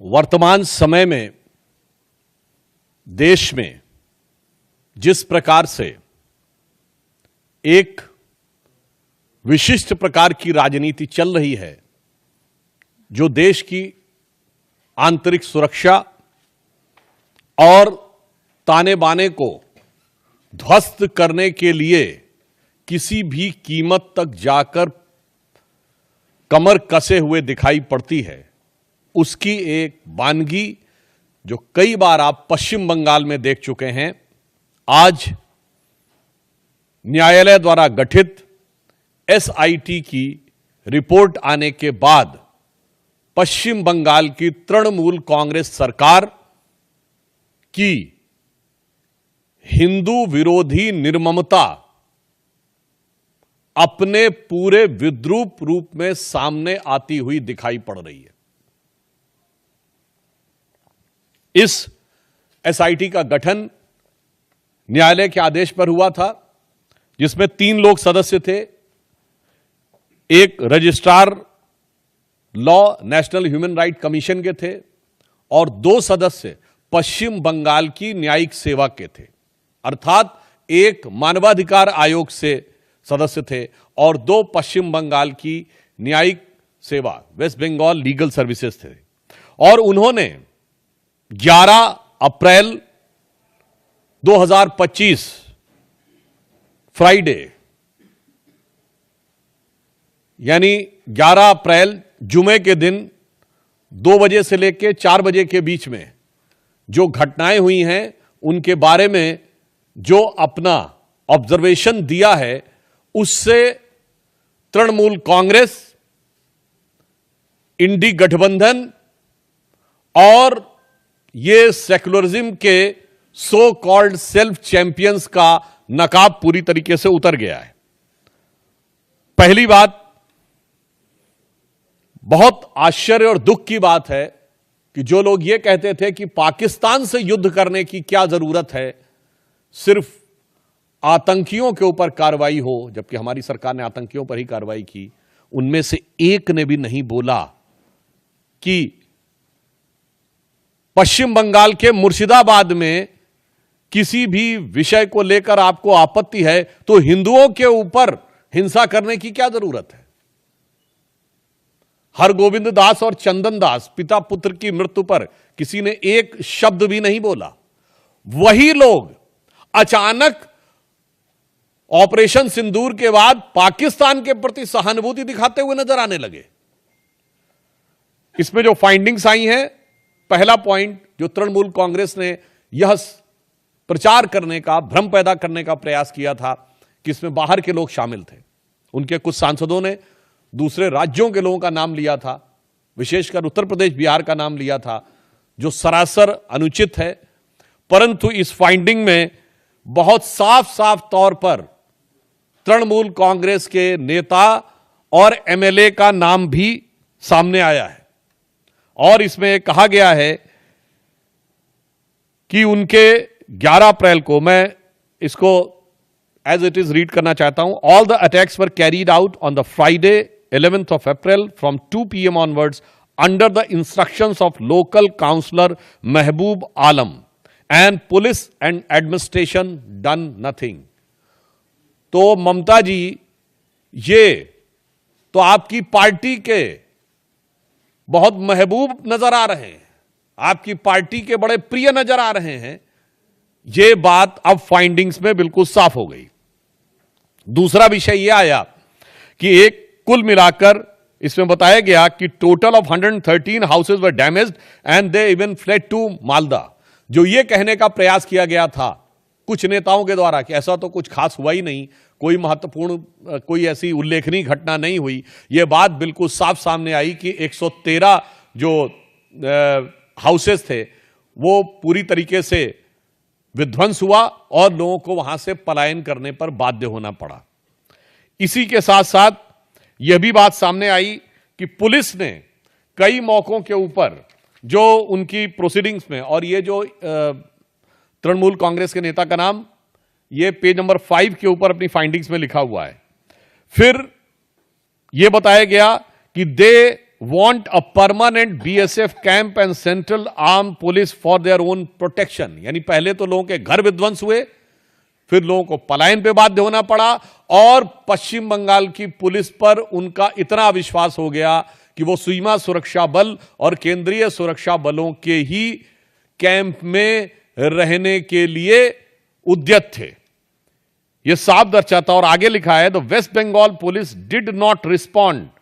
वर्तमान समय में देश में जिस प्रकार से एक विशिष्ट प्रकार की राजनीति चल रही है, जो देश की आंतरिक सुरक्षा और ताने बाने को ध्वस्त करने के लिए किसी भी कीमत तक जाकर कमर कसे हुए दिखाई पड़ती है, उसकी एक वानगी जो कई बार आप पश्चिम बंगाल में देख चुके हैं, आज न्यायालय द्वारा गठित एसआईटी की रिपोर्ट आने के बाद पश्चिम बंगाल की तृणमूल कांग्रेस सरकार की हिंदू विरोधी निर्ममता अपने पूरे विद्रूप रूप में सामने आती हुई दिखाई पड़ रही है। इस एसआईटी का गठन न्यायालय के आदेश पर हुआ था, जिसमें 3 लोग सदस्य थे। एक registrar law national human right commission के थे और 2 सदस्य पश्चिम बंगाल की न्यायिक सेवा के थे, अर्थात एक मानवाधिकार आयोग से सदस्य थे और 2 पश्चिम बंगाल की न्यायिक सेवा वेस्ट बंगाल लीगल सर्विसेज थे। और उन्होंने 11 अप्रैल 2025 फ्राइडे यानी 11 अप्रैल जुमे के दिन 2 बजे से लेकर 4 बजे के बीच में जो घटनाएं हुई हैं, उनके बारे में जो अपना ऑब्जर्वेशन दिया है, उससे तृणमूल कांग्रेस, इंडी गठबंधन और ये सेक्युलरिज्म के सो कॉल्ड सेल्फ चैंपियंस का नकाब पूरी तरीके से उतर गया है। पहली बात, बहुत आश्चर्य और दुख की बात है कि जो लोग ये कहते थे कि पाकिस्तान से युद्ध करने की क्या जरूरत है, सिर्फ आतंकियों के ऊपर कार्रवाई हो, जबकि हमारी सरकार ने आतंकियों पर ही कार्रवाई की, उनमें से एक ने भी नहीं बोला कि पश्चिम बंगाल के मुर्शिदाबाद में किसी भी विषय को लेकर आपको आपत्ति है तो हिंदुओं के ऊपर हिंसा करने की क्या जरूरत है। हरगोविंद दास और चंदन दास पिता पुत्र की मृत्यु पर किसी ने एक शब्द भी नहीं बोला। वही लोग अचानक ऑपरेशन सिंदूर के बाद पाकिस्तान के प्रति सहानुभूति दिखाते हुए नजर आने लगे। इसमें जो फाइंडिंग्स आई हैं, पहला पॉइंट जो तृणमूल कांग्रेस ने यह प्रचार करने का, भ्रम पैदा करने का प्रयास किया था कि इसमें बाहर के लोग शामिल थे। उनके कुछ सांसदों ने दूसरे राज्यों के लोगों का नाम लिया था, विशेषकर उत्तर प्रदेश बिहार का नाम लिया था, जो सरासर अनुचित है। परंतु इस फाइंडिंग में बहुत साफ साफ तौर पर तृणमूल कांग्रेस के नेता और एमएलए का नाम भी सामने आया है और इसमें कहा गया है कि उनके 11 अप्रैल को, मैं इसको एज इट इज रीड करना चाहता हूं, all the attacks were carried out on the Friday 11th of April from 2 PM onwards under the instructions of local councillor Mehboob Alam and police and administration done nothing। तो ममता जी, ये तो आपकी party के बहुत महबूब नजर आ रहे हैं, आपकी पार्टी के बड़े प्रिय नजर आ रहे हैं। ये बात अब फाइंडिंग्स में बिल्कुल साफ हो गई। दूसरा विषय यह आया कि एक कुल मिलाकर इसमें बताया गया कि total of 113 houses were damaged and they even fled to Malda. जो ये कहने का प्रयास किया गया था कुछ नेताओं के द्वारा कि ऐसा तो कुछ खास हुआ ही नहीं, कोई महत्वपूर्ण, कोई ऐसी उल्लेखनीय घटना नहीं हुई, ये बात बिल्कुल साफ सामने आई कि 113 जो हाउसेज थे वो पूरी तरीके से विध्वंस हुआ और लोगों को वहां से पलायन करने पर बाध्य होना पड़ा। इसी के साथ साथ यह भी बात सामने आई कि पुलिस ने कई मौकों के ऊपर जो उनकी प्रोसीडिंग्स में, और ये जो तृणमूल कांग्रेस के नेता का नाम ये पेज नंबर 5 के ऊपर अपनी फाइंडिंग्स में लिखा हुआ है। फिर यह बताया गया कि दे want a permanent BSF camp and central armed police for their own protection. यानी पहले तो लोगों के घर विध्वंस हुए, फिर लोगों को पलायन पे बाध्य होना पड़ा, और पश्चिम बंगाल की पुलिस पर उनका इतना विश्वास हो गया कि वो सीमा सुरक्षा बल और केंद्रीय सुरक्षा बलों के ही कैंप में रहने के लिए उद्यत थे। यह साफ दर्शाता, और आगे लिखा है, the West Bengal police did not respond